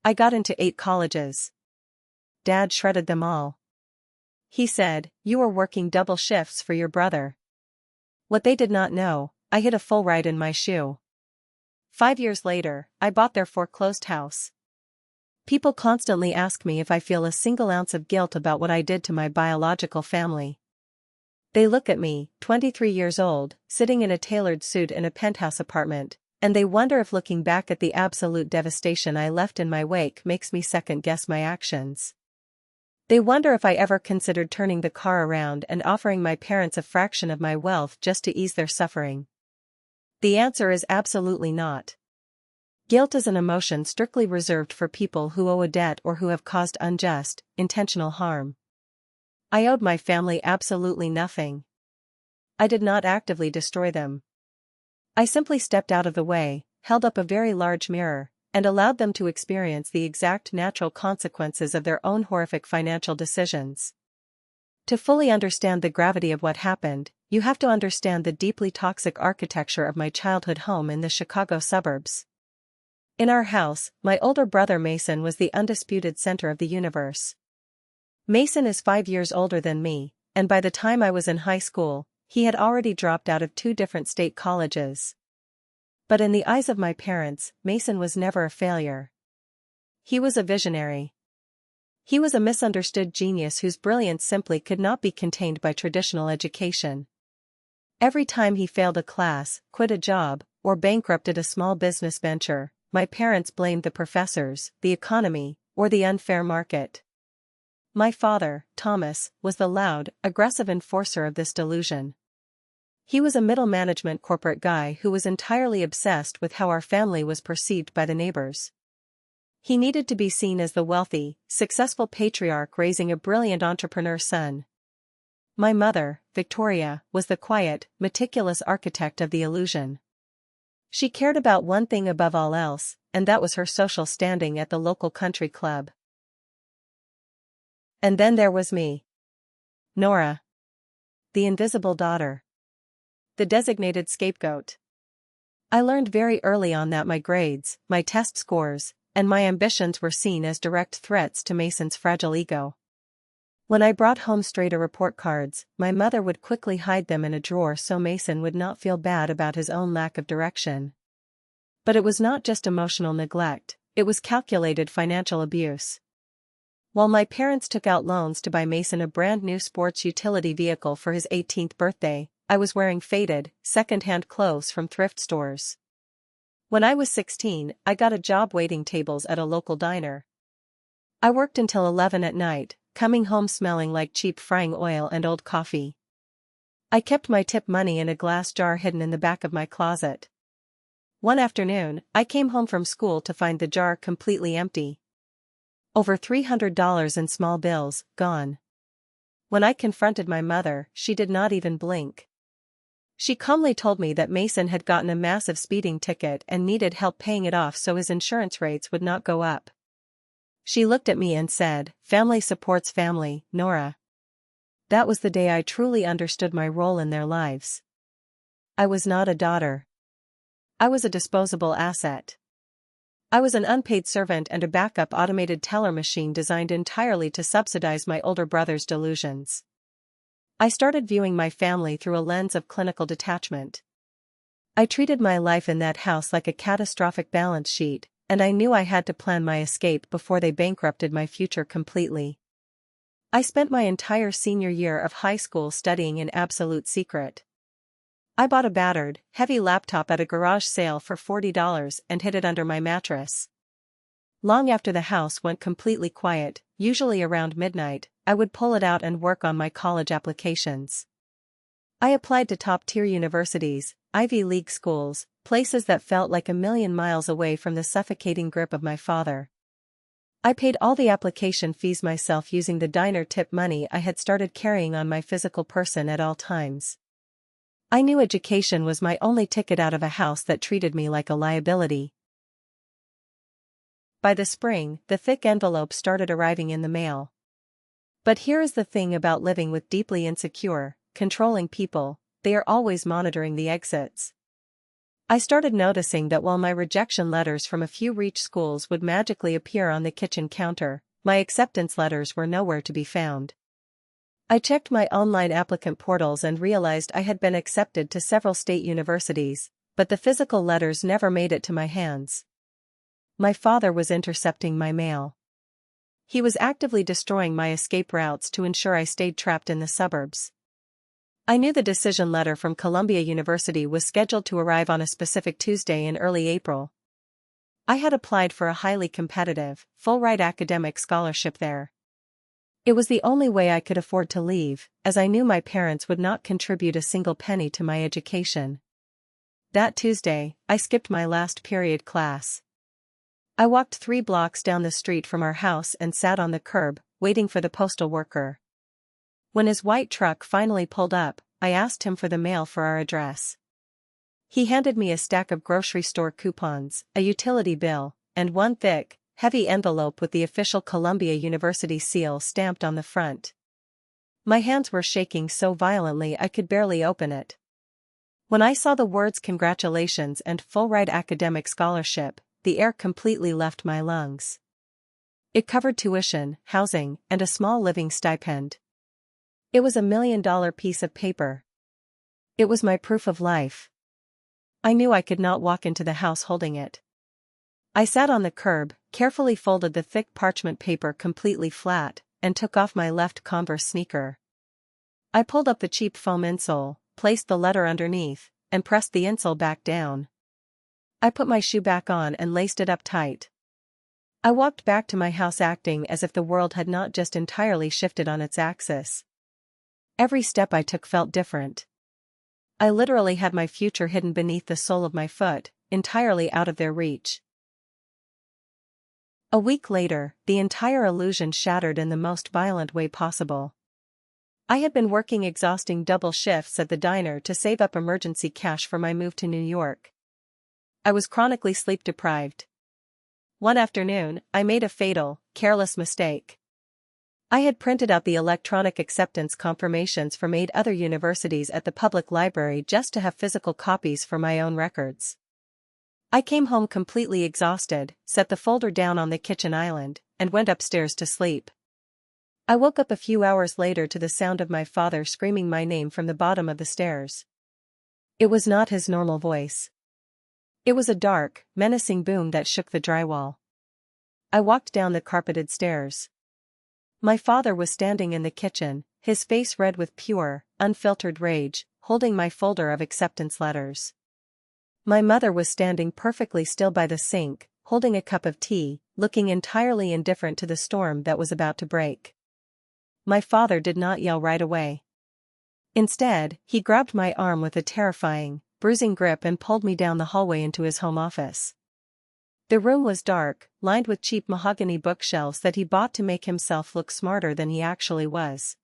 I got into 8 colleges. Dad shredded them all. He said, "You were working double shifts for your brother." What they did not know, I hit a full ride in my shoe. 5 years later, I bought their foreclosed house. People constantly ask me if I feel a single ounce of guilt about what I did to my biological family. They look at me, 23 years old, sitting in a tailored suit in a penthouse apartment, and they wonder if looking back at the absolute devastation I left in my wake makes me second-guess my actions. They wonder if I ever considered turning the car around and offering my parents a fraction of my wealth just to ease their suffering. The answer is absolutely not. Guilt is an emotion strictly reserved for people who owe a debt or who have caused unjust, intentional harm. I owed my family absolutely nothing. I did not actively destroy them. I simply stepped out of the way, held up a very large mirror, and allowed them to experience the exact natural consequences of their own horrific financial decisions. To fully understand the gravity of what happened, you have to understand the deeply toxic architecture of my childhood home in the Chicago suburbs. In our house, my older brother Mason was the undisputed center of the universe. Mason is 5 years older than me, and by the time I was in high school, he had already dropped out of 2 different state colleges. But in the eyes of my parents, Mason was never a failure. He was a visionary. He was a misunderstood genius whose brilliance simply could not be contained by traditional education. Every time he failed a class, quit a job, or bankrupted a small business venture, my parents blamed the professors, the economy, or the unfair market. My father, Thomas, was the loud, aggressive enforcer of this delusion. He was a middle management corporate guy who was entirely obsessed with how our family was perceived by the neighbors. He needed to be seen as the wealthy, successful patriarch raising a brilliant entrepreneur son. My mother, Victoria, was the quiet, meticulous architect of the illusion. She cared about one thing above all else, and that was her social standing at the local country club. And then there was me. Nora. The invisible daughter. The designated scapegoat. I learned very early on that my grades, my test scores, and my ambitions were seen as direct threats to Mason's fragile ego. When I brought home straight A report cards, my mother would quickly hide them in a drawer so Mason would not feel bad about his own lack of direction. But it was not just emotional neglect, it was calculated financial abuse. While my parents took out loans to buy Mason a brand new sports utility vehicle for his 18th birthday, I was wearing faded, second-hand clothes from thrift stores. When I was 16, I got a job waiting tables at a local diner. I worked until 11 at night, coming home smelling like cheap frying oil and old coffee. I kept my tip money in a glass jar hidden in the back of my closet. One afternoon, I came home from school to find the jar completely empty. Over $300 in small bills, gone. When I confronted my mother, she did not even blink. She calmly told me that Mason had gotten a massive speeding ticket and needed help paying it off so his insurance rates would not go up. She looked at me and said, "Family supports family, Nora." That was the day I truly understood my role in their lives. I was not a daughter. I was a disposable asset. I was an unpaid servant and a backup automated teller machine designed entirely to subsidize my older brother's delusions. I started viewing my family through a lens of clinical detachment. I treated my life in that house like a catastrophic balance sheet, and I knew I had to plan my escape before they bankrupted my future completely. I spent my entire senior year of high school studying in absolute secret. I bought a battered, heavy laptop at a garage sale for $40 and hid it under my mattress. Long after the house went completely quiet, usually around midnight, I would pull it out and work on my college applications. I applied to top-tier universities, Ivy League schools, places that felt like a million miles away from the suffocating grip of my father. I paid all the application fees myself using the diner tip money I had started carrying on my physical person at all times. I knew education was my only ticket out of a house that treated me like a liability. By the spring, the thick envelopes started arriving in the mail. But here is the thing about living with deeply insecure, controlling people, they are always monitoring the exits. I started noticing that while my rejection letters from a few reach schools would magically appear on the kitchen counter, my acceptance letters were nowhere to be found. I checked my online applicant portals and realized I had been accepted to several state universities, but the physical letters never made it to my hands. My father was intercepting my mail. He was actively destroying my escape routes to ensure I stayed trapped in the suburbs. I knew the decision letter from Columbia University was scheduled to arrive on a specific Tuesday in early April. I had applied for a highly competitive, full-ride academic scholarship there. It was the only way I could afford to leave, as I knew my parents would not contribute a single penny to my education. That Tuesday, I skipped my last period class. I walked 3 blocks down the street from our house and sat on the curb, waiting for the postal worker. When his white truck finally pulled up, I asked him for the mail for our address. He handed me a stack of grocery store coupons, a utility bill, and one thick, heavy envelope with the official Columbia University seal stamped on the front. My hands were shaking so violently I could barely open it. When I saw the words "Congratulations" and "Full-Ride Academic Scholarship," the air completely left my lungs. It covered tuition, housing, and a small living stipend. It was $1 million piece of paper. It was my proof of life. I knew I could not walk into the house holding it. I sat on the curb, carefully folded the thick parchment paper completely flat, and took off my left Converse sneaker. I pulled up the cheap foam insole, placed the letter underneath, and pressed the insole back down. I put my shoe back on and laced it up tight. I walked back to my house acting as if the world had not just entirely shifted on its axis. Every step I took felt different. I literally had my future hidden beneath the sole of my foot, entirely out of their reach. A week later, the entire illusion shattered in the most violent way possible. I had been working exhausting double shifts at the diner to save up emergency cash for my move to New York. I was chronically sleep-deprived. One afternoon, I made a fatal, careless mistake. I had printed out the electronic acceptance confirmations from 8 other universities at the public library just to have physical copies for my own records. I came home completely exhausted, set the folder down on the kitchen island, and went upstairs to sleep. I woke up a few hours later to the sound of my father screaming my name from the bottom of the stairs. It was not his normal voice. It was a dark, menacing boom that shook the drywall. I walked down the carpeted stairs. My father was standing in the kitchen, his face red with pure, unfiltered rage, holding my folder of acceptance letters. My mother was standing perfectly still by the sink, holding a cup of tea, looking entirely indifferent to the storm that was about to break. My father did not yell right away. Instead, he grabbed my arm with a terrifying, bruising grip and pulled me down the hallway into his home office. The room was dark, lined with cheap mahogany bookshelves that he bought to make himself look smarter than he actually was.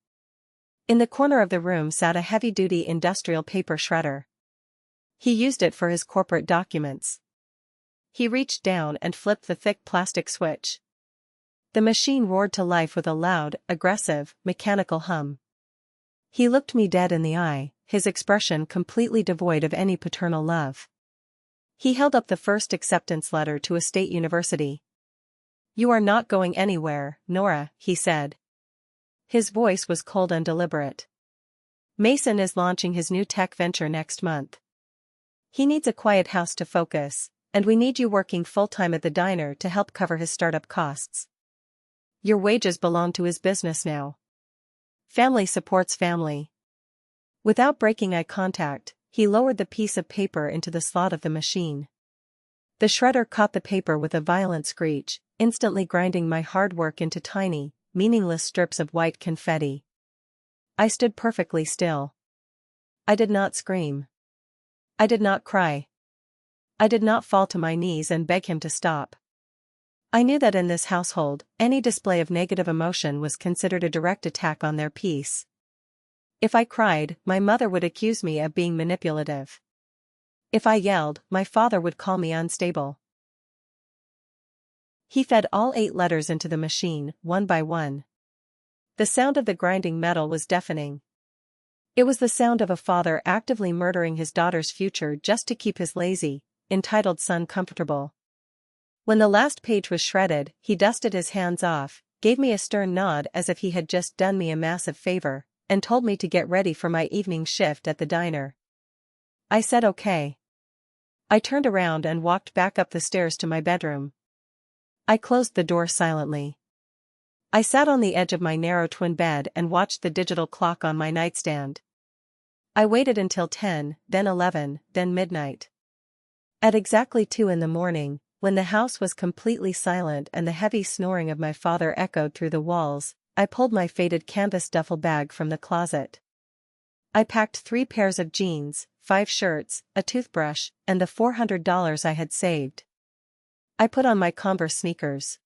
In the corner of the room sat a heavy-duty industrial paper shredder. He used it for his corporate documents. He reached down and flipped the thick plastic switch. The machine roared to life with a loud, aggressive, mechanical hum. He looked me dead in the eye, his expression completely devoid of any paternal love. He held up the first acceptance letter to a state university. "You are not going anywhere, Nora," he said. His voice was cold and deliberate. "Mason is launching his new tech venture next month. He needs a quiet house to focus, and we need you working full-time at the diner to help cover his startup costs. Your wages belong to his business now. Family supports family." Without breaking eye contact, he lowered the piece of paper into the slot of the machine. The shredder caught the paper with a violent screech, instantly grinding my hard work into tiny, meaningless strips of white confetti. I stood perfectly still. I did not scream. I did not cry. I did not fall to my knees and beg him to stop. I knew that in this household, any display of negative emotion was considered a direct attack on their peace. If I cried, my mother would accuse me of being manipulative. If I yelled, my father would call me unstable. He fed all 8 letters into the machine, one by one. The sound of the grinding metal was deafening. It was the sound of a father actively murdering his daughter's future just to keep his lazy, entitled son comfortable. When the last page was shredded, he dusted his hands off, gave me a stern nod as if he had just done me a massive favor, and told me to get ready for my evening shift at the diner. I said okay. I turned around and walked back up the stairs to my bedroom. I closed the door silently. I sat on the edge of my narrow twin bed and watched the digital clock on my nightstand. I waited until 10, then 11, then midnight. At exactly 2 in the morning, when the house was completely silent and the heavy snoring of my father echoed through the walls, I pulled my faded canvas duffel bag from the closet. I packed 3 pairs of jeans, 5 shirts, a toothbrush, and the $400 I had saved. I put on my Converse sneakers.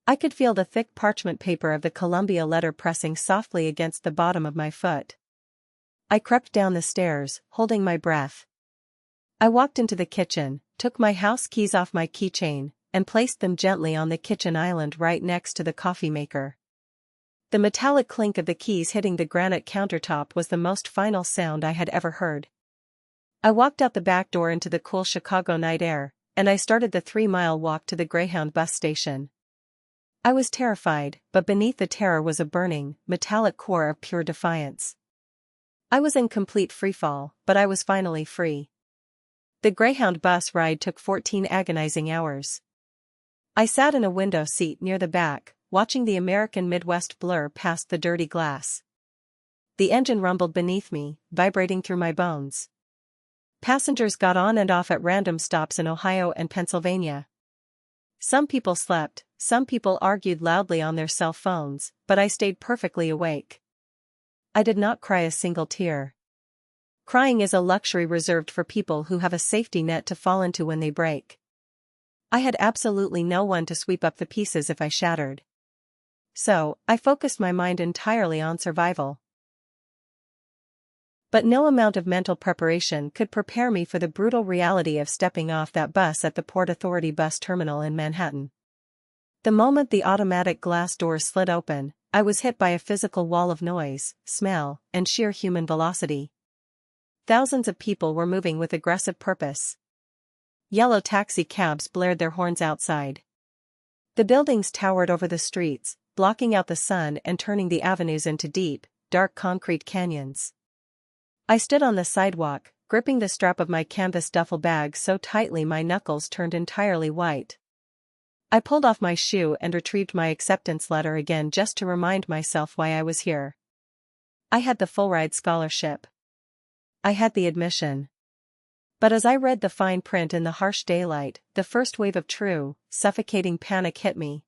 I could feel the thick parchment paper of the Columbia letter pressing softly against the bottom of my foot. I crept down the stairs, holding my breath. I walked into the kitchen, took my house keys off my keychain, and placed them gently on the kitchen island right next to the coffee maker. The metallic clink of the keys hitting the granite countertop was the most final sound I had ever heard. I walked out the back door into the cool Chicago night air, and I started the 3-mile walk to the Greyhound bus station. I was terrified, but beneath the terror was a burning, metallic core of pure defiance. I was in complete freefall, but I was finally free. The Greyhound bus ride took 14 agonizing hours. I sat in a window seat near the back, watching the American Midwest blur past the dirty glass. The engine rumbled beneath me, vibrating through my bones. Passengers got on and off at random stops in Ohio and Pennsylvania. Some people slept, some people argued loudly on their cell phones, but I stayed perfectly awake. I did not cry a single tear. Crying is a luxury reserved for people who have a safety net to fall into when they break. I had absolutely no one to sweep up the pieces if I shattered. So, I focused my mind entirely on survival. But no amount of mental preparation could prepare me for the brutal reality of stepping off that bus at the Port Authority bus terminal in Manhattan. The moment the automatic glass doors slid open, I was hit by a physical wall of noise, smell, and sheer human velocity. Thousands of people were moving with aggressive purpose. Yellow taxi cabs blared their horns outside. The buildings towered over the streets, blocking out the sun and turning the avenues into deep, dark concrete canyons. I stood on the sidewalk, gripping the strap of my canvas duffel bag so tightly my knuckles turned entirely white. I pulled off my shoe and retrieved my acceptance letter again just to remind myself why I was here. I had the full-ride scholarship. I had the admission. But as I read the fine print in the harsh daylight, the first wave of true, suffocating panic hit me.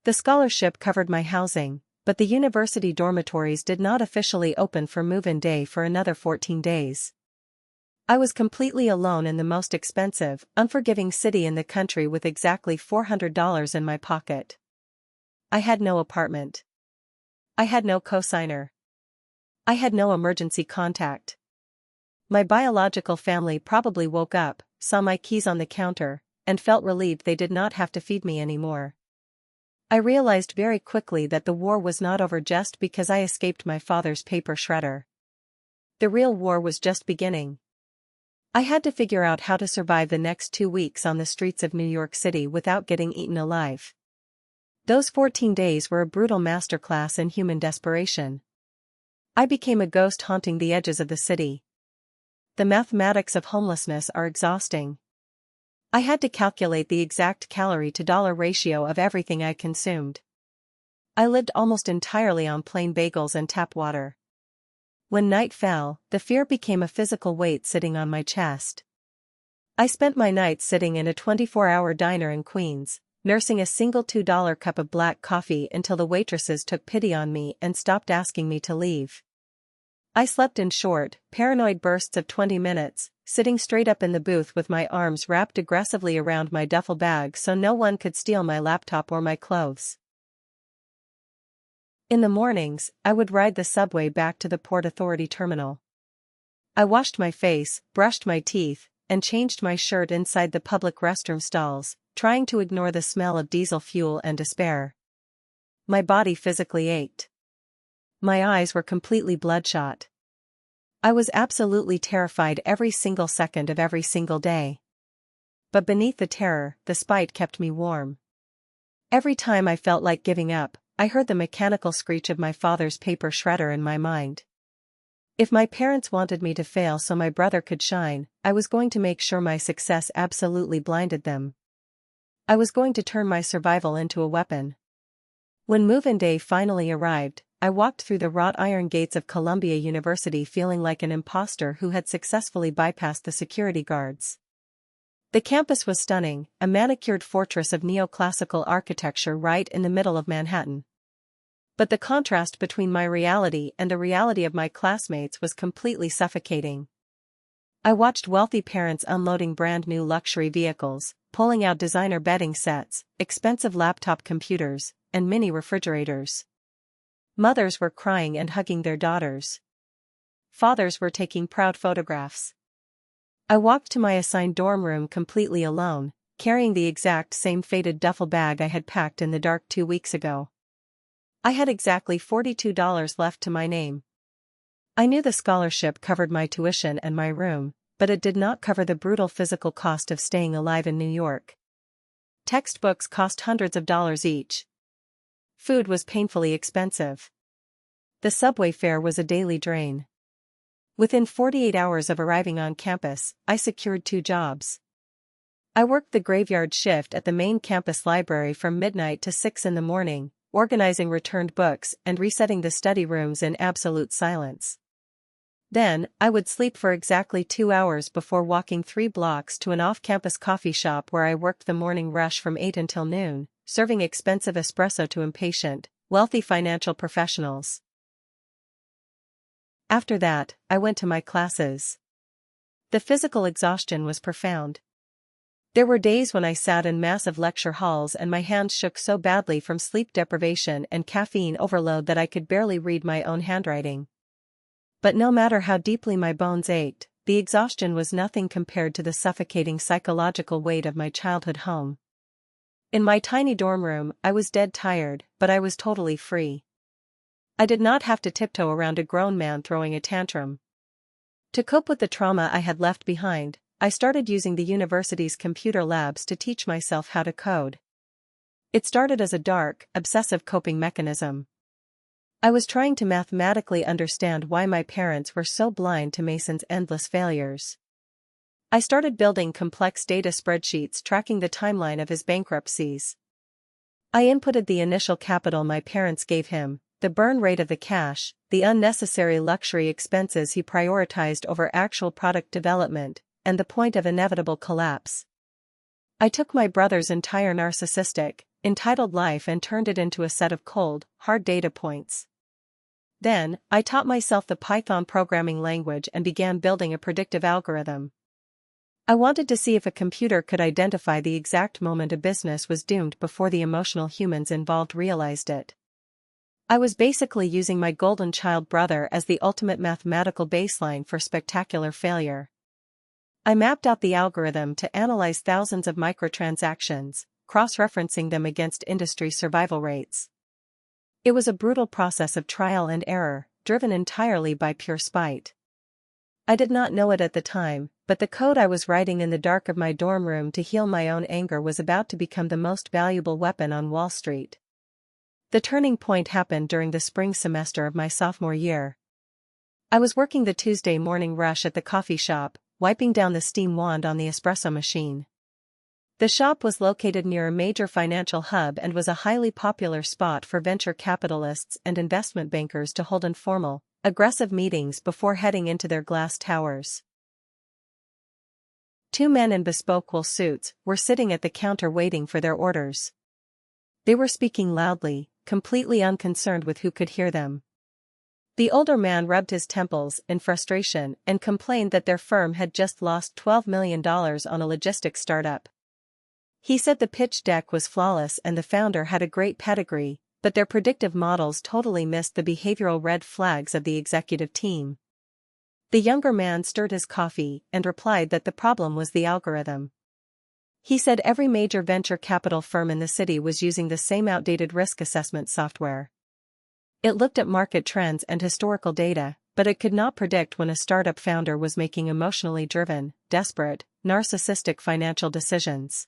The scholarship covered my housing, but the university dormitories did not officially open for move-in day for another 14 days. I was completely alone in the most expensive, unforgiving city in the country with exactly $400 in my pocket. I had no apartment. I had no cosigner. I had no emergency contact. My biological family probably woke up, saw my keys on the counter, and felt relieved they did not have to feed me anymore. I realized very quickly that the war was not over just because I escaped my father's paper shredder. The real war was just beginning. I had to figure out how to survive the next 2 weeks on the streets of New York City without getting eaten alive. Those 14 days were a brutal masterclass in human desperation. I became a ghost haunting the edges of the city. The mathematics of homelessness are exhausting. I had to calculate the exact calorie-to-dollar ratio of everything I consumed. I lived almost entirely on plain bagels and tap water. When night fell, the fear became a physical weight sitting on my chest. I spent my nights sitting in a 24-hour diner in Queens, nursing a single $2 cup of black coffee until the waitresses took pity on me and stopped asking me to leave. I slept in short, paranoid bursts of 20 minutes, sitting straight up in the booth with my arms wrapped aggressively around my duffel bag so no one could steal my laptop or my clothes. In the mornings, I would ride the subway back to the Port Authority terminal. I washed my face, brushed my teeth, and changed my shirt inside the public restroom stalls, trying to ignore the smell of diesel fuel and despair. My body physically ached. My eyes were completely bloodshot. I was absolutely terrified every single second of every single day. But beneath the terror, the spite kept me warm. Every time I felt like giving up, I heard the mechanical screech of my father's paper shredder in my mind. If my parents wanted me to fail so my brother could shine, I was going to make sure my success absolutely blinded them. I was going to turn my survival into a weapon. When move-in day finally arrived, I walked through the wrought iron gates of Columbia University feeling like an imposter who had successfully bypassed the security guards. The campus was stunning, a manicured fortress of neoclassical architecture right in the middle of Manhattan. But the contrast between my reality and the reality of my classmates was completely suffocating. I watched wealthy parents unloading brand-new luxury vehicles, pulling out designer bedding sets, expensive laptop computers, and mini refrigerators. Mothers were crying and hugging their daughters. Fathers were taking proud photographs. I walked to my assigned dorm room completely alone, carrying the exact same faded duffel bag I had packed in the dark 2 weeks ago. I had exactly $42 left to my name. I knew the scholarship covered my tuition and my room, but it did not cover the brutal physical cost of staying alive in New York. Textbooks cost hundreds of dollars each. Food was painfully expensive. The subway fare was a daily drain. Within 48 hours of arriving on campus, I secured 2 jobs. I worked the graveyard shift at the main campus library from midnight to 6 in the morning, organizing returned books and resetting the study rooms in absolute silence. Then, I would sleep for exactly 2 hours before walking 3 blocks to an off-campus coffee shop where I worked the morning rush from 8 until noon, serving expensive espresso to impatient, wealthy financial professionals. After that, I went to my classes. The physical exhaustion was profound. There were days when I sat in massive lecture halls and my hands shook so badly from sleep deprivation and caffeine overload that I could barely read my own handwriting. But no matter how deeply my bones ached, the exhaustion was nothing compared to the suffocating psychological weight of my childhood home. In my tiny dorm room, I was dead tired, but I was totally free. I did not have to tiptoe around a grown man throwing a tantrum. To cope with the trauma I had left behind, I started using the university's computer labs to teach myself how to code. It started as a dark, obsessive coping mechanism. I was trying to mathematically understand why my parents were so blind to Mason's endless failures. I started building complex data spreadsheets tracking the timeline of his bankruptcies. I inputted the initial capital my parents gave him, the burn rate of the cash, the unnecessary luxury expenses he prioritized over actual product development, and the point of inevitable collapse. I took my brother's entire narcissistic, entitled life and turned it into a set of cold, hard data points. Then, I taught myself the Python programming language and began building a predictive algorithm. I wanted to see if a computer could identify the exact moment a business was doomed before the emotional humans involved realized it. I was basically using my golden child brother as the ultimate mathematical baseline for spectacular failure. I mapped out the algorithm to analyze thousands of microtransactions, cross-referencing them against industry survival rates. It was a brutal process of trial and error, driven entirely by pure spite. I did not know it at the time, but the code I was writing in the dark of my dorm room to heal my own anger was about to become the most valuable weapon on Wall Street. The turning point happened during the spring semester of my sophomore year. I was working the Tuesday morning rush at the coffee shop, wiping down the steam wand on the espresso machine. The shop was located near a major financial hub and was a highly popular spot for venture capitalists and investment bankers to hold informal, aggressive meetings before heading into their glass towers. 2 men in bespoke wool suits were sitting at the counter waiting for their orders. They were speaking loudly, completely unconcerned with who could hear them. The older man rubbed his temples in frustration and complained that their firm had just lost $12 million on a logistics startup. He said the pitch deck was flawless and the founder had a great pedigree, but their predictive models totally missed the behavioral red flags of the executive team. The younger man stirred his coffee and replied that the problem was the algorithm. He said every major venture capital firm in the city was using the same outdated risk assessment software. It looked at market trends and historical data, but it could not predict when a startup founder was making emotionally driven, desperate, narcissistic financial decisions.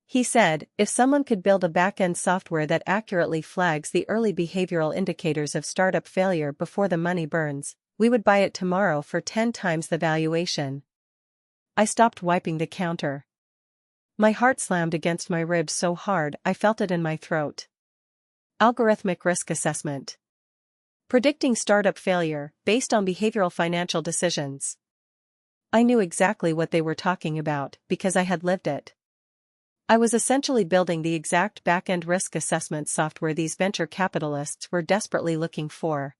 He said, if someone could build a back-end software that accurately flags the early behavioral indicators of startup failure before the money burns, we would buy it tomorrow for 10 times the valuation. I stopped wiping the counter. My heart slammed against my ribs so hard I felt it in my throat. Algorithmic risk assessment. Predicting startup failure based on behavioral financial decisions. I knew exactly what they were talking about because I had lived it. I was essentially building the exact back-end risk assessment software these venture capitalists were desperately looking for.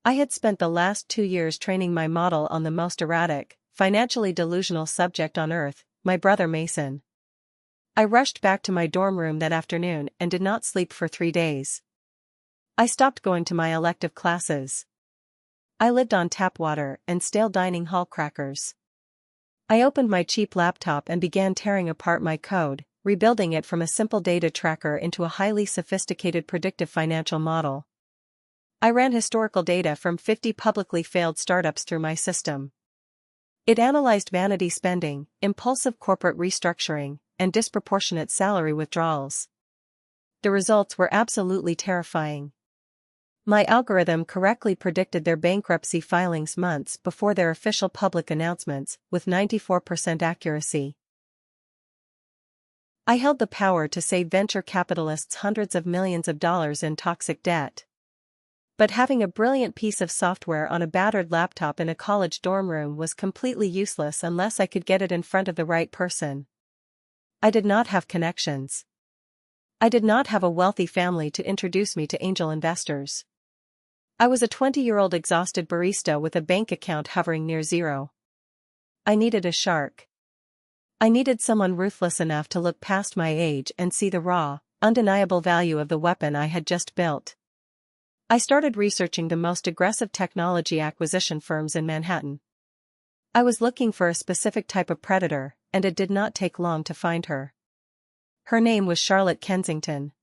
I had spent the last 2 years training my model on the most erratic, financially delusional subject on earth, my brother Mason. I rushed back to my dorm room that afternoon and did not sleep for 3 days. I stopped going to my elective classes. I lived on tap water and stale dining hall crackers. I opened my cheap laptop and began tearing apart my code, rebuilding it from a simple data tracker into a highly sophisticated predictive financial model. I ran historical data from 50 publicly failed startups through my system. It analyzed vanity spending, impulsive corporate restructuring, and disproportionate salary withdrawals. The results were absolutely terrifying. My algorithm correctly predicted their bankruptcy filings months before their official public announcements, with 94% accuracy. I held the power to save venture capitalists hundreds of millions of dollars in toxic debt. But having a brilliant piece of software on a battered laptop in a college dorm room was completely useless unless I could get it in front of the right person. I did not have connections. I did not have a wealthy family to introduce me to angel investors. I was a 20-year-old exhausted barista with a bank account hovering near zero. I needed a shark. I needed someone ruthless enough to look past my age and see the raw, undeniable value of the weapon I had just built. I started researching the most aggressive technology acquisition firms in Manhattan. I was looking for a specific type of predator, and it did not take long to find her. Her name was Charlotte Kensington.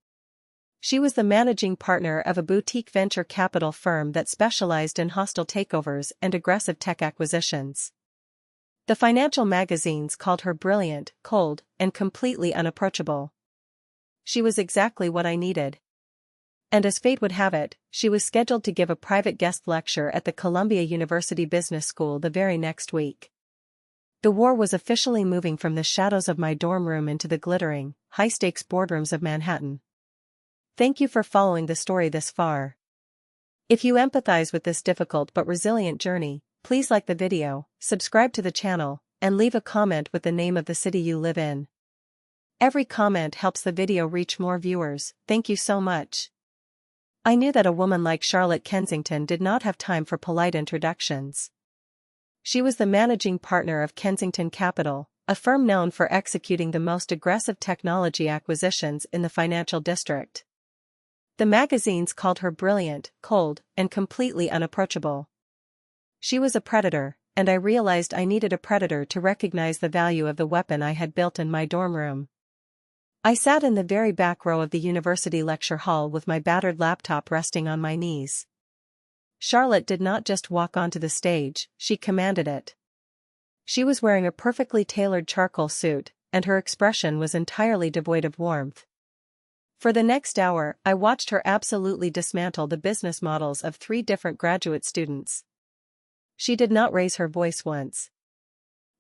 She was the managing partner of a boutique venture capital firm that specialized in hostile takeovers and aggressive tech acquisitions. The financial magazines called her brilliant, cold, and completely unapproachable. She was exactly what I needed. And as fate would have it, she was scheduled to give a private guest lecture at the Columbia University Business School the very next week. The war was officially moving from the shadows of my dorm room into the glittering, high-stakes boardrooms of Manhattan. Thank you for following the story this far. If you empathize with this difficult but resilient journey, please like the video, subscribe to the channel, and leave a comment with the name of the city you live in. Every comment helps the video reach more viewers. Thank you so much. I knew that a woman like Charlotte Kensington did not have time for polite introductions. She was the managing partner of Kensington Capital, a firm known for executing the most aggressive technology acquisitions in the financial district. The magazines called her brilliant, cold, and completely unapproachable. She was a predator, and I realized I needed a predator to recognize the value of the weapon I had built in my dorm room. I sat in the very back row of the university lecture hall with my battered laptop resting on my knees. Charlotte did not just walk onto the stage, she commanded it. She was wearing a perfectly tailored charcoal suit, and her expression was entirely devoid of warmth. For the next hour, I watched her absolutely dismantle the business models of 3 different graduate students. She did not raise her voice once.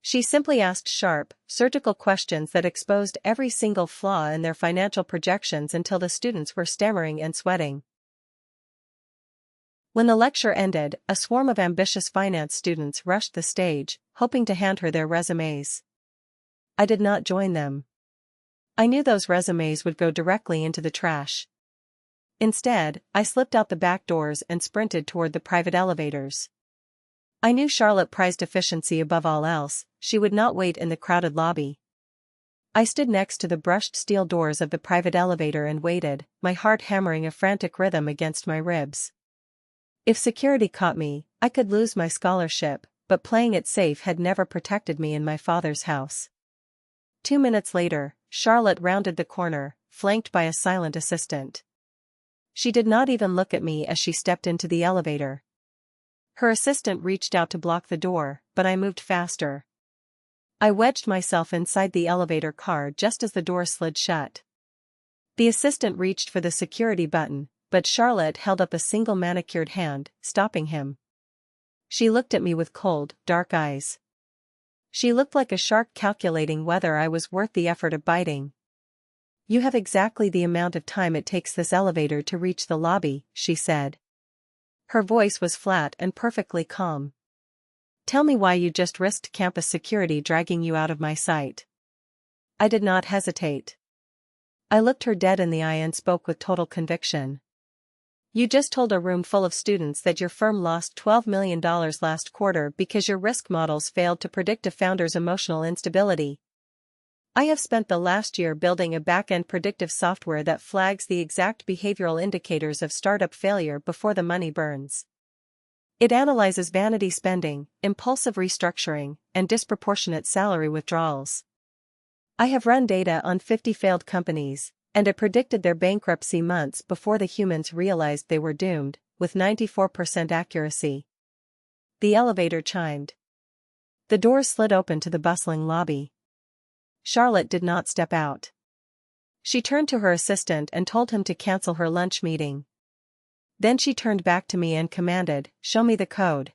She simply asked sharp, surgical questions that exposed every single flaw in their financial projections until the students were stammering and sweating. When the lecture ended, a swarm of ambitious finance students rushed the stage, hoping to hand her their resumes. I did not join them. I knew those resumes would go directly into the trash. Instead, I slipped out the back doors and sprinted toward the private elevators. I knew Charlotte prized efficiency above all else. She would not wait in the crowded lobby. I stood next to the brushed steel doors of the private elevator and waited, my heart hammering a frantic rhythm against my ribs. If security caught me, I could lose my scholarship, but playing it safe had never protected me in my father's house. 2 minutes later, Charlotte rounded the corner, flanked by a silent assistant. She did not even look at me as she stepped into the elevator. Her assistant reached out to block the door, but I moved faster. I wedged myself inside the elevator car just as the door slid shut. The assistant reached for the security button, but Charlotte held up a single manicured hand, stopping him. She looked at me with cold, dark eyes. She looked like a shark calculating whether I was worth the effort of biting. "You have exactly the amount of time it takes this elevator to reach the lobby," she said. Her voice was flat and perfectly calm. "Tell me why you just risked campus security dragging you out of my sight." I did not hesitate. I looked her dead in the eye and spoke with total conviction. "You just told a room full of students that your firm lost $12 million last quarter because your risk models failed to predict a founder's emotional instability. I have spent the last year building a back-end predictive software that flags the exact behavioral indicators of startup failure before the money burns. It analyzes vanity spending, impulsive restructuring, and disproportionate salary withdrawals. I have run data on 50 failed companies, and it predicted their bankruptcy months before the humans realized they were doomed, with 94% accuracy." The elevator chimed. The doors slid open to the bustling lobby. Charlotte did not step out. She turned to her assistant and told him to cancel her lunch meeting. Then she turned back to me and commanded, "Show me the code."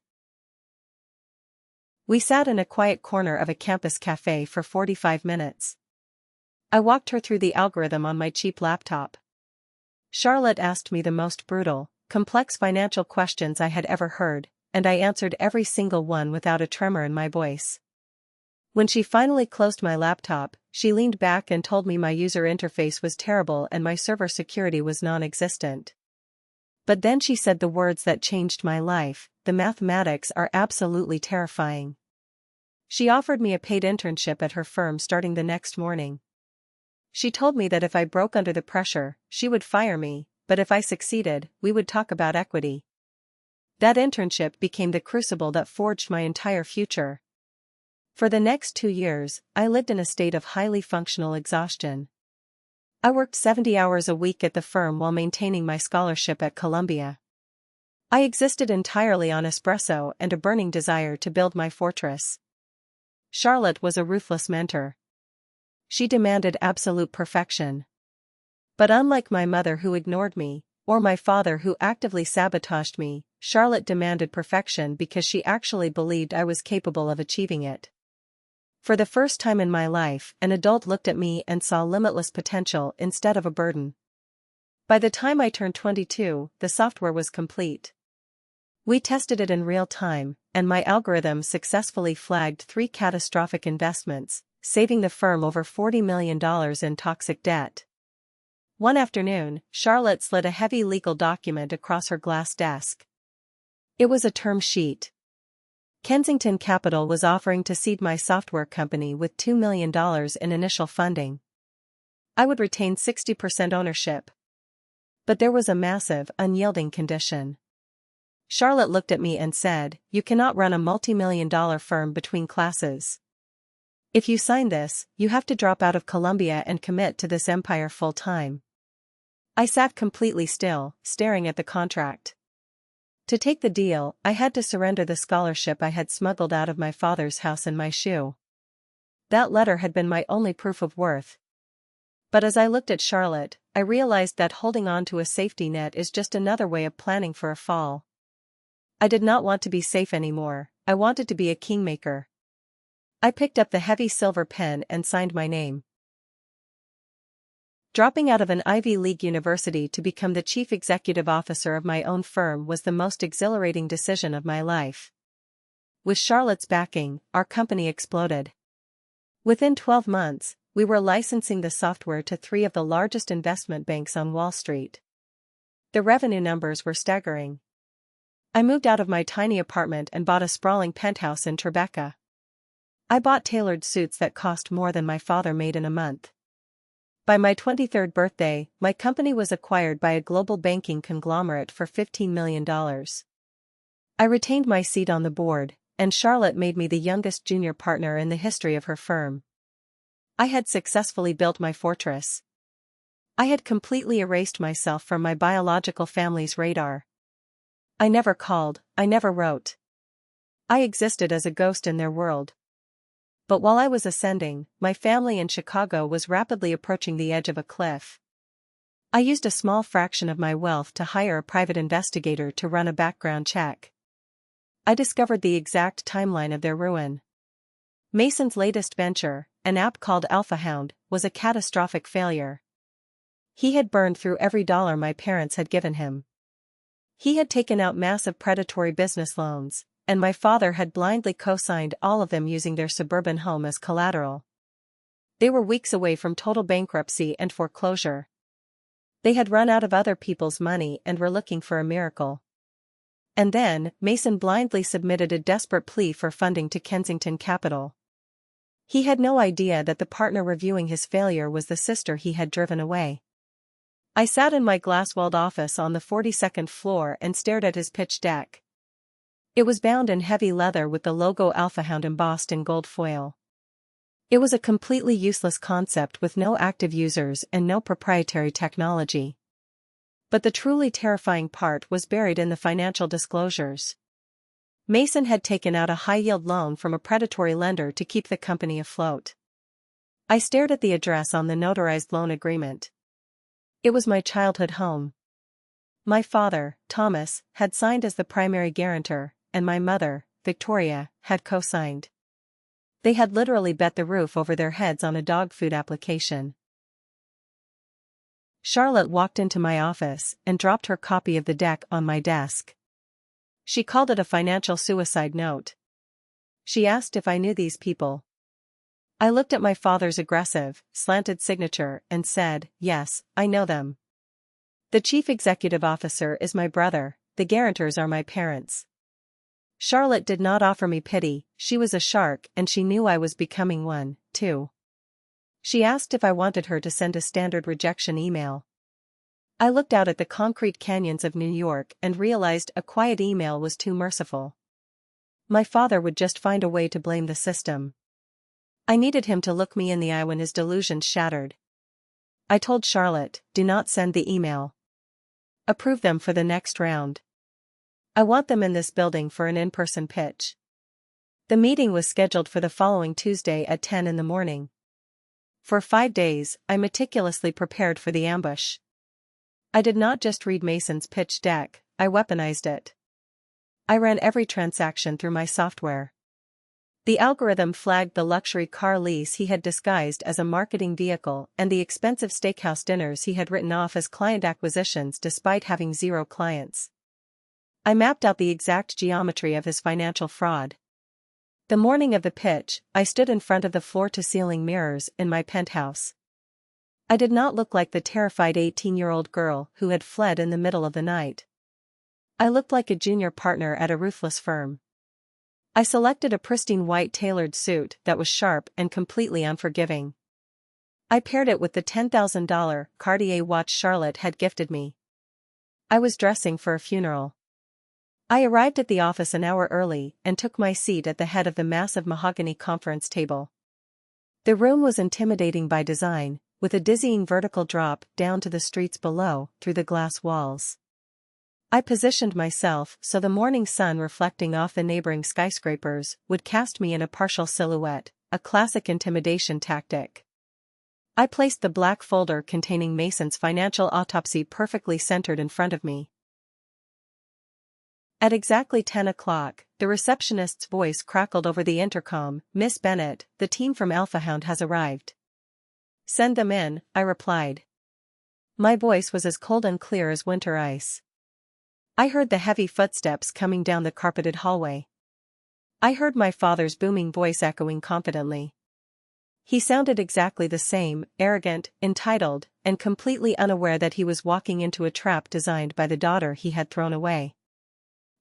We sat in a quiet corner of a campus cafe for 45 minutes. I walked her through the algorithm on my cheap laptop. Charlotte asked me the most brutal, complex financial questions I had ever heard, and I answered every single one without a tremor in my voice. When she finally closed my laptop, she leaned back and told me my user interface was terrible and my server security was non-existent. But then she said the words that changed my life: "The mathematics are absolutely terrifying." She offered me a paid internship at her firm starting the next morning. She told me that if I broke under the pressure, she would fire me, but if I succeeded, we would talk about equity. That internship became the crucible that forged my entire future. For the next 2 years, I lived in a state of highly functional exhaustion. I worked 70 hours a week at the firm while maintaining my scholarship at Columbia. I existed entirely on espresso and a burning desire to build my fortress. Charlotte was a ruthless mentor. She demanded absolute perfection. But unlike my mother who ignored me, or my father who actively sabotaged me, Charlotte demanded perfection because she actually believed I was capable of achieving it. For the first time in my life, an adult looked at me and saw limitless potential instead of a burden. By the time I turned 22, the software was complete. We tested it in real time, and my algorithm successfully flagged 3 catastrophic investments, saving the firm over $40 million in toxic debt. One afternoon, Charlotte slid a heavy legal document across her glass desk. It was a term sheet. Kensington Capital was offering to seed my software company with $2 million in initial funding. I would retain 60% ownership. But there was a massive, unyielding condition. Charlotte looked at me and said, "You cannot run a multi-million-dollar firm between classes. If you sign this, you have to drop out of Columbia and commit to this empire full-time." I sat completely still, staring at the contract. To take the deal, I had to surrender the scholarship I had smuggled out of my father's house in my shoe. That letter had been my only proof of worth. But as I looked at Charlotte, I realized that holding on to a safety net is just another way of planning for a fall. I did not want to be safe anymore, I wanted to be a kingmaker. I picked up the heavy silver pen and signed my name. Dropping out of an Ivy League university to become the chief executive officer of my own firm was the most exhilarating decision of my life. With Charlotte's backing, our company exploded. Within 12 months, we were licensing the software to 3 of the largest investment banks on Wall Street. The revenue numbers were staggering. I moved out of my tiny apartment and bought a sprawling penthouse in Tribeca. I bought tailored suits that cost more than my father made in a month. By my 23rd birthday, my company was acquired by a global banking conglomerate for $15 million. I retained my seat on the board, and Charlotte made me the youngest junior partner in the history of her firm. I had successfully built my fortress. I had completely erased myself from my biological family's radar. I never called, I never wrote. I existed as a ghost in their world. But while I was ascending, my family in Chicago was rapidly approaching the edge of a cliff. I used a small fraction of my wealth to hire a private investigator to run a background check. I discovered the exact timeline of their ruin. Mason's latest venture, an app called AlphaHound, was a catastrophic failure. He had burned through every dollar my parents had given him. He had taken out massive predatory business loans, and my father had blindly co-signed all of them using their suburban home as collateral. They were weeks away from total bankruptcy and foreclosure. They had run out of other people's money and were looking for a miracle. And then, Mason blindly submitted a desperate plea for funding to Kensington Capital. He had no idea that the partner reviewing his failure was the sister he had driven away. I sat in my glass-walled office on the 42nd floor and stared at his pitch deck. It was bound in heavy leather with the logo AlphaHound embossed in gold foil. It was a completely useless concept with no active users and no proprietary technology. But the truly terrifying part was buried in the financial disclosures. Mason had taken out a high-yield loan from a predatory lender to keep the company afloat. I stared at the address on the notarized loan agreement. It was my childhood home. My father, Thomas, had signed as the primary guarantor, and my mother, Victoria, had co-signed. They had literally bet the roof over their heads on a dog food application. Charlotte walked into my office and dropped her copy of the deck on my desk. She called it a financial suicide note. She asked if I knew these people. I looked at my father's aggressive, slanted signature and said, "Yes, I know them. The chief executive officer is my brother, the guarantors are my parents." Charlotte did not offer me pity, she was a shark and she knew I was becoming one, too. She asked if I wanted her to send a standard rejection email. I looked out at the concrete canyons of New York and realized a quiet email was too merciful. My father would just find a way to blame the system. I needed him to look me in the eye when his delusions shattered. I told Charlotte, "Do not send the email. Approve them for the next round. I want them in this building for an in-person pitch." The meeting was scheduled for the following Tuesday at 10 in the morning. For 5 days, I meticulously prepared for the ambush. I did not just read Mason's pitch deck, I weaponized it. I ran every transaction through my software. The algorithm flagged the luxury car lease he had disguised as a marketing vehicle and the expensive steakhouse dinners he had written off as client acquisitions despite having 0 clients. I mapped out the exact geometry of his financial fraud. The morning of the pitch, I stood in front of the floor-to-ceiling mirrors in my penthouse. I did not look like the terrified 18-year-old girl who had fled in the middle of the night. I looked like a junior partner at a ruthless firm. I selected a pristine white tailored suit that was sharp and completely unforgiving. I paired it with the $10,000 Cartier watch Charlotte had gifted me. I was dressing for a funeral. I arrived at the office an hour early and took my seat at the head of the massive mahogany conference table. The room was intimidating by design, with a dizzying vertical drop down to the streets below, through the glass walls. I positioned myself so the morning sun reflecting off the neighboring skyscrapers would cast me in a partial silhouette, a classic intimidation tactic. I placed the black folder containing Mason's financial autopsy perfectly centered in front of me. At exactly 10 o'clock, the receptionist's voice crackled over the intercom, "Miss Bennett, the team from AlphaHound has arrived." "Send them in," I replied. My voice was as cold and clear as winter ice. I heard the heavy footsteps coming down the carpeted hallway. I heard my father's booming voice echoing confidently. He sounded exactly the same, arrogant, entitled, and completely unaware that he was walking into a trap designed by the daughter he had thrown away.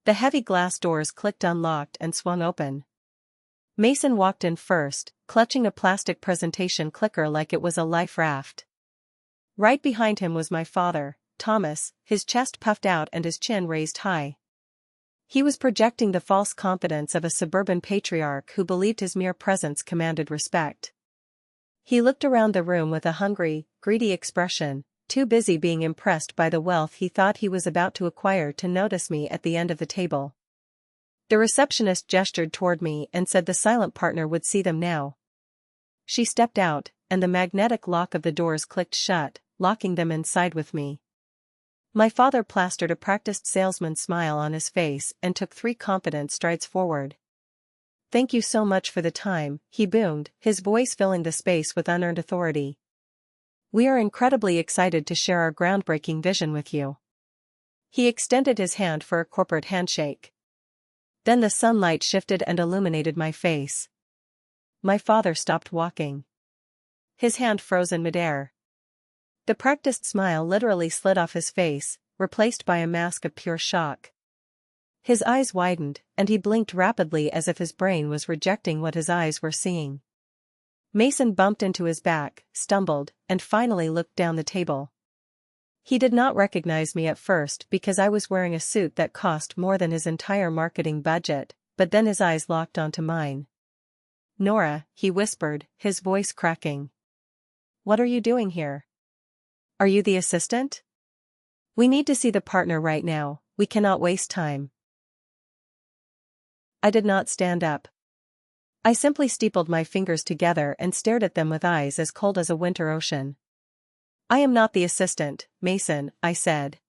The heavy glass doors clicked unlocked and swung open. Mason walked in first, clutching a plastic presentation clicker like it was a life raft. Right behind him was my father, Thomas, his chest puffed out and his chin raised high. He was projecting the false confidence of a suburban patriarch who believed his mere presence commanded respect. He looked around the room with a hungry, greedy expression, too busy being impressed by the wealth he thought he was about to acquire to notice me at the end of the table. The receptionist gestured toward me and said the silent partner would see them now. She stepped out, and the magnetic lock of the doors clicked shut, locking them inside with me. My father plastered a practiced salesman's smile on his face and took 3 confident strides forward. "Thank you so much for the time," he boomed, his voice filling the space with unearned authority. "We are incredibly excited to share our groundbreaking vision with you." He extended his hand for a corporate handshake. Then the sunlight shifted and illuminated my face. My father stopped walking. His hand froze in midair. The practiced smile literally slid off his face, replaced by a mask of pure shock. His eyes widened, and he blinked rapidly as if his brain was rejecting what his eyes were seeing. Mason bumped into his back, stumbled, and finally looked down the table. He did not recognize me at first because I was wearing a suit that cost more than his entire marketing budget, but then his eyes locked onto mine. "Nora," he whispered, his voice cracking. "What are you doing here? Are you the assistant? We need to see the partner right now, we cannot waste time." I did not stand up. I simply steepled my fingers together and stared at them with eyes as cold as a winter ocean. "I am not the assistant, Mason," I said.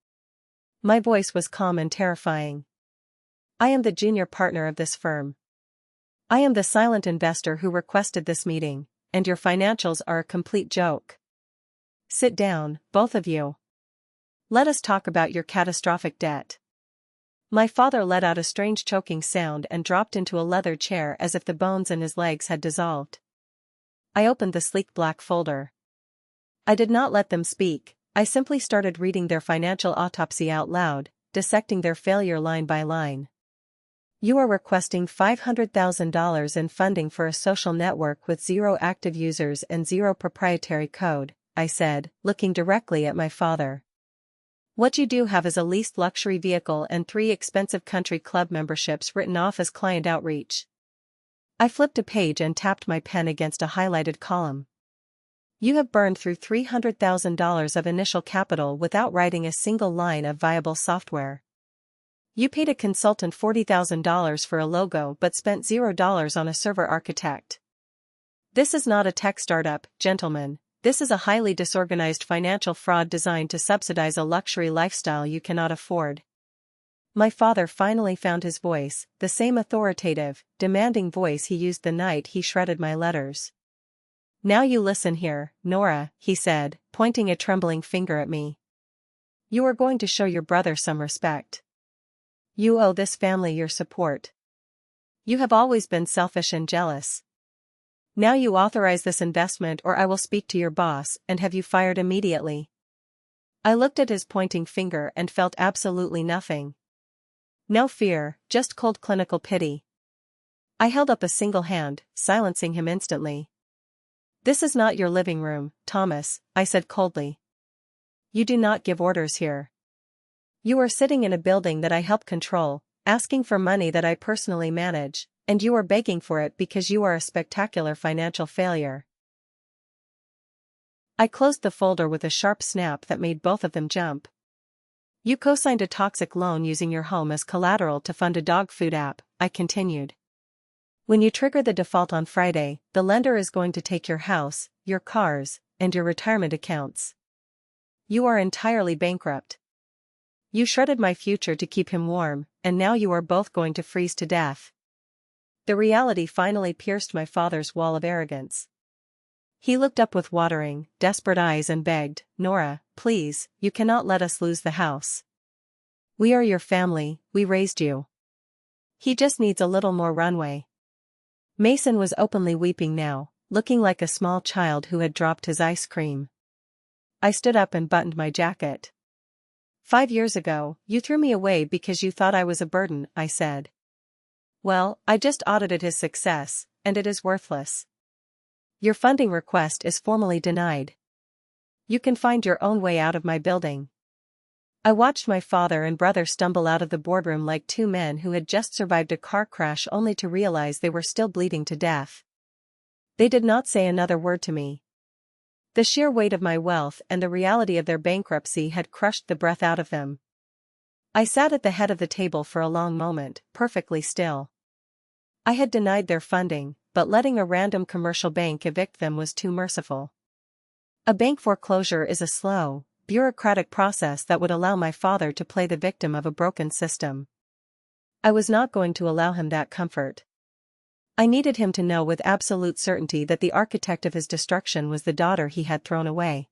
My voice was calm and terrifying. "I am the junior partner of this firm. I am the silent investor who requested this meeting, and your financials are a complete joke. Sit down, both of you. Let us talk about your catastrophic debt." My father let out a strange choking sound and dropped into a leather chair as if the bones in his legs had dissolved. I opened the sleek black folder. I did not let them speak, I simply started reading their financial autopsy out loud, dissecting their failure line by line. "You are requesting $500,000 in funding for a social network with 0 active users and 0 proprietary code," I said, looking directly at my father. "What you do have is a leased luxury vehicle and 3 expensive country club memberships written off as client outreach." I flipped a page and tapped my pen against a highlighted column. "You have burned through $300,000 of initial capital without writing a single line of viable software. You paid a consultant $40,000 for a logo but spent $0 on a server architect. This is not a tech startup, gentlemen. This is a highly disorganized financial fraud designed to subsidize a luxury lifestyle you cannot afford." My father finally found his voice, the same authoritative, demanding voice he used the night he shredded my letters. "Now you listen here, Nora," he said, pointing a trembling finger at me. "You are going to show your brother some respect. You owe this family your support. You have always been selfish and jealous. Now you authorize this investment or I will speak to your boss and have you fired immediately." I looked at his pointing finger and felt absolutely nothing. No fear, just cold clinical pity. I held up a single hand, silencing him instantly. "This is not your living room, Thomas," I said coldly. "You do not give orders here. You are sitting in a building that I help control, asking for money that I personally manage, and you are begging for it because you are a spectacular financial failure." I closed the folder with a sharp snap that made both of them jump. "You co-signed a toxic loan using your home as collateral to fund a dog food app," I continued. "When you trigger the default on Friday, the lender is going to take your house, your cars, and your retirement accounts. You are entirely bankrupt. You shredded my future to keep him warm, and now you are both going to freeze to death." The reality finally pierced my father's wall of arrogance. He looked up with watering, desperate eyes and begged, "Nora, please, you cannot let us lose the house. We are your family, we raised you. He just needs a little more runway." Mason was openly weeping now, looking like a small child who had dropped his ice cream. I stood up and buttoned my jacket. "5 years ago, you threw me away because you thought I was a burden," I said. "Well, I just audited his success, and it is worthless. Your funding request is formally denied. You can find your own way out of my building." I watched my father and brother stumble out of the boardroom like 2 men who had just survived a car crash only to realize they were still bleeding to death. They did not say another word to me. The sheer weight of my wealth and the reality of their bankruptcy had crushed the breath out of them. I sat at the head of the table for a long moment, perfectly still. I had denied their funding, but letting a random commercial bank evict them was too merciful. A bank foreclosure is a slow, bureaucratic process that would allow my father to play the victim of a broken system. I was not going to allow him that comfort. I needed him to know with absolute certainty that the architect of his destruction was the daughter he had thrown away.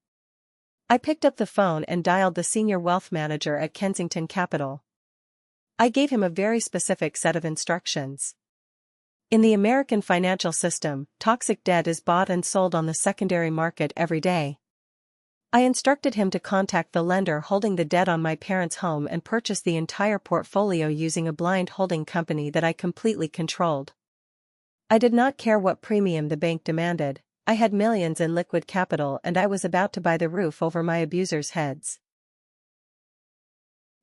I picked up the phone and dialed the senior wealth manager at Kensington Capital. I gave him a very specific set of instructions. In the American financial system, toxic debt is bought and sold on the secondary market every day. I instructed him to contact the lender holding the debt on my parents' home and purchase the entire portfolio using a blind holding company that I completely controlled. I did not care what premium the bank demanded. I had millions in liquid capital and I was about to buy the roof over my abusers' heads.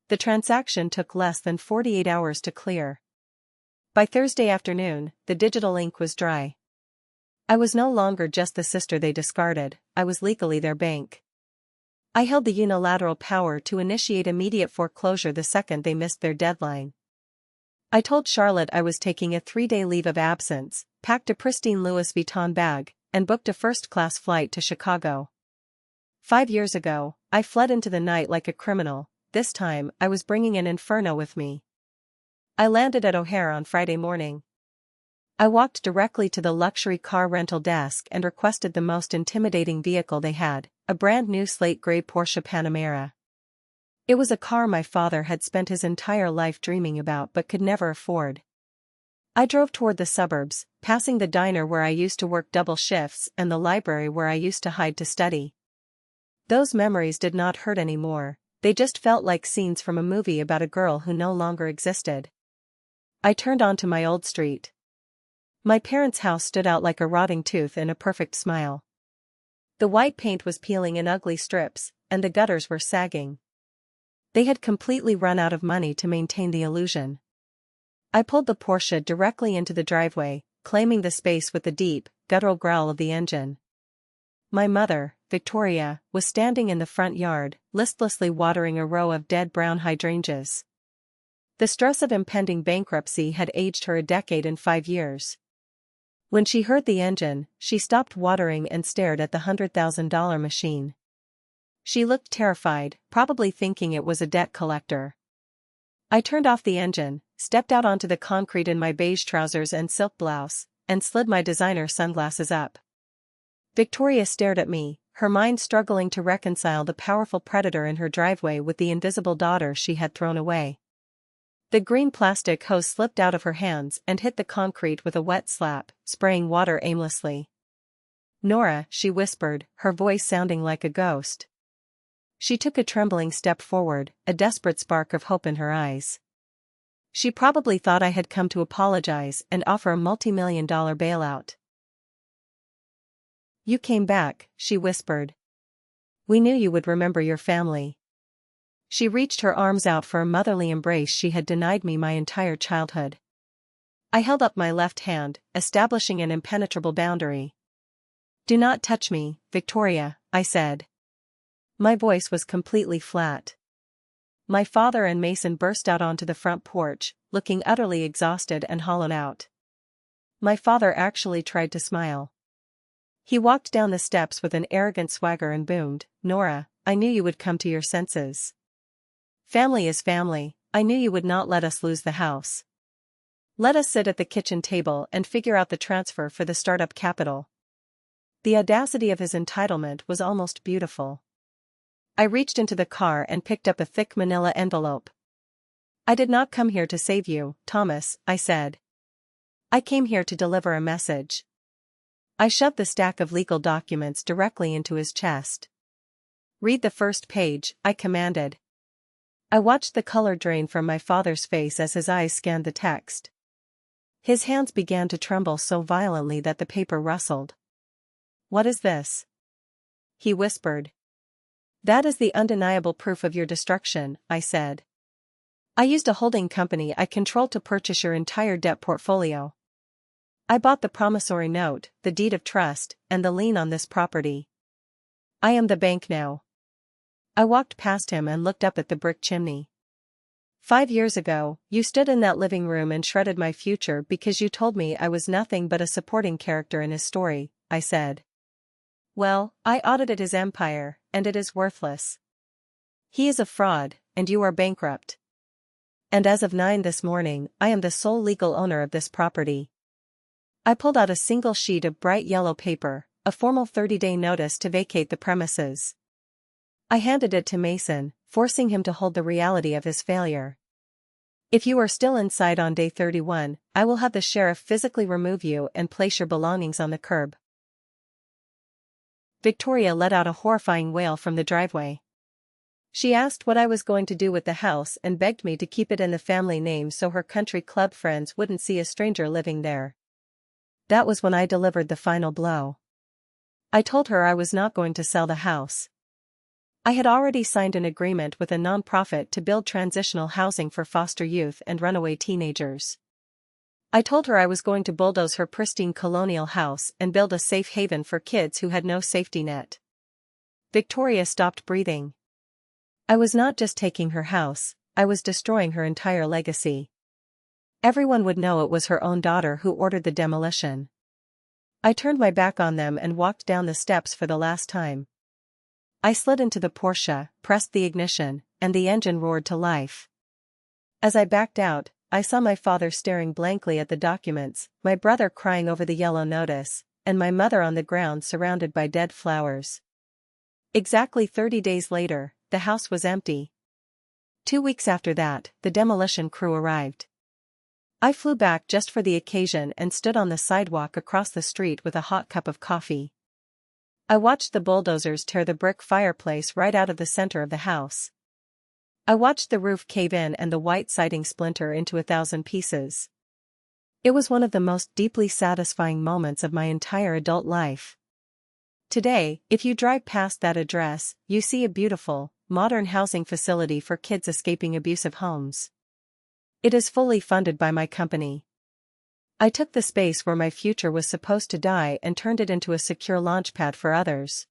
The transaction took less than 48 hours to clear. By Thursday afternoon, the digital ink was dry. I was no longer just the sister they discarded, I was legally their bank. I held the unilateral power to initiate immediate foreclosure the second they missed their deadline. I told Charlotte I was taking a 3-day leave of absence, packed a pristine Louis Vuitton bag, and booked a first-class flight to Chicago. 5 years ago, I fled into the night like a criminal. This time, I was bringing an inferno with me. I landed at O'Hare on Friday morning. I walked directly to the luxury car rental desk and requested the most intimidating vehicle they had, a brand new slate gray Porsche Panamera. It was a car my father had spent his entire life dreaming about but could never afford. I drove toward the suburbs, passing the diner where I used to work double shifts and the library where I used to hide to study. Those memories did not hurt anymore, they just felt like scenes from a movie about a girl who no longer existed. I turned onto my old street. My parents' house stood out like a rotting tooth in a perfect smile. The white paint was peeling in ugly strips, and the gutters were sagging. They had completely run out of money to maintain the illusion. I pulled the Porsche directly into the driveway, claiming the space with the deep, guttural growl of the engine. My mother, Victoria, was standing in the front yard, listlessly watering a row of dead brown hydrangeas. The stress of impending bankruptcy had aged her a decade and 5 years. When she heard the engine, she stopped watering and stared at the $100,000 machine. She looked terrified, probably thinking it was a debt collector. I turned off the engine, stepped out onto the concrete in my beige trousers and silk blouse, and slid my designer sunglasses up. Victoria stared at me, her mind struggling to reconcile the powerful predator in her driveway with the invisible daughter she had thrown away. The green plastic hose slipped out of her hands and hit the concrete with a wet slap, spraying water aimlessly. "Nora," she whispered, her voice sounding like a ghost. She took a trembling step forward, a desperate spark of hope in her eyes. She probably thought I had come to apologize and offer a multi-million-dollar bailout. "You came back," she whispered. "We knew you would remember your family." She reached her arms out for a motherly embrace she had denied me my entire childhood. I held up my left hand, establishing an impenetrable boundary. "Do not touch me, Victoria," I said. My voice was completely flat. My father and Mason burst out onto the front porch, looking utterly exhausted and hollowed out. My father actually tried to smile. He walked down the steps with an arrogant swagger and boomed, "Nora, I knew you would come to your senses. Family is family, I knew you would not let us lose the house. Let us sit at the kitchen table and figure out the transfer for the startup capital." The audacity of his entitlement was almost beautiful. I reached into the car and picked up a thick manila envelope. "I did not come here to save you, Thomas," I said. "I came here to deliver a message." I shoved the stack of legal documents directly into his chest. "Read the first page," I commanded. I watched the color drain from my father's face as his eyes scanned the text. His hands began to tremble so violently that the paper rustled. "What is this?" he whispered. "That is the undeniable proof of your destruction," I said. "I used a holding company I controlled to purchase your entire debt portfolio. I bought the promissory note, the deed of trust, and the lien on this property. I am the bank now. I walked past him and looked up at the brick chimney. 5 years ago, you stood in that living room and shredded my future because you told me I was nothing but a supporting character in his story, I said. Well, I audited his empire, and it is worthless. He is a fraud, and you are bankrupt. And as of 9 this morning, I am the sole legal owner of this property. I pulled out a single sheet of bright yellow paper, a formal 30-day notice to vacate the premises. I handed it to Mason, forcing him to hold the reality of his failure. If you are still inside on day 31, I will have the sheriff physically remove you and place your belongings on the curb. Victoria let out a horrifying wail from the driveway. She asked what I was going to do with the house and begged me to keep it in the family name so her country club friends wouldn't see a stranger living there. That was when I delivered the final blow. I told her I was not going to sell the house. I had already signed an agreement with a nonprofit to build transitional housing for foster youth and runaway teenagers. I told her I was going to bulldoze her pristine colonial house and build a safe haven for kids who had no safety net. Victoria stopped breathing. I was not just taking her house, I was destroying her entire legacy. Everyone would know it was her own daughter who ordered the demolition. I turned my back on them and walked down the steps for the last time. I slid into the Porsche, pressed the ignition, and the engine roared to life. As I backed out, I saw my father staring blankly at the documents, my brother crying over the yellow notice, and my mother on the ground surrounded by dead flowers. Exactly 30 days later, the house was empty. 2 weeks after that, the demolition crew arrived. I flew back just for the occasion and stood on the sidewalk across the street with a hot cup of coffee. I watched the bulldozers tear the brick fireplace right out of the center of the house. I watched the roof cave in and the white siding splinter into 1,000 pieces. It was one of the most deeply satisfying moments of my entire adult life. Today, if you drive past that address, you see a beautiful, modern housing facility for kids escaping abusive homes. It is fully funded by my company. I took the space where my future was supposed to die and turned it into a secure launchpad for others.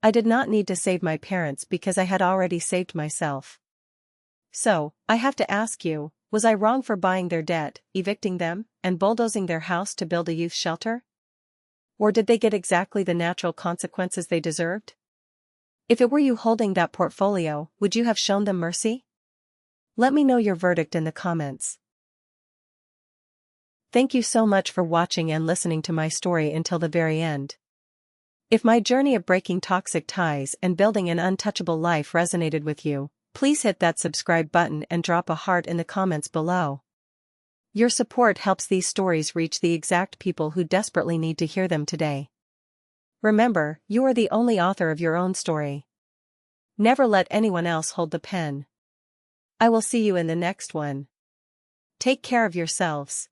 I did not need to save my parents because I had already saved myself. So, I have to ask you, was I wrong for buying their debt, evicting them, and bulldozing their house to build a youth shelter? Or did they get exactly the natural consequences they deserved? If it were you holding that portfolio, would you have shown them mercy? Let me know your verdict in the comments. Thank you so much for watching and listening to my story until the very end. If my journey of breaking toxic ties and building an untouchable life resonated with you, please hit that subscribe button and drop a heart in the comments below. Your support helps these stories reach the exact people who desperately need to hear them today. Remember, you are the only author of your own story. Never let anyone else hold the pen. I will see you in the next one. Take care of yourselves.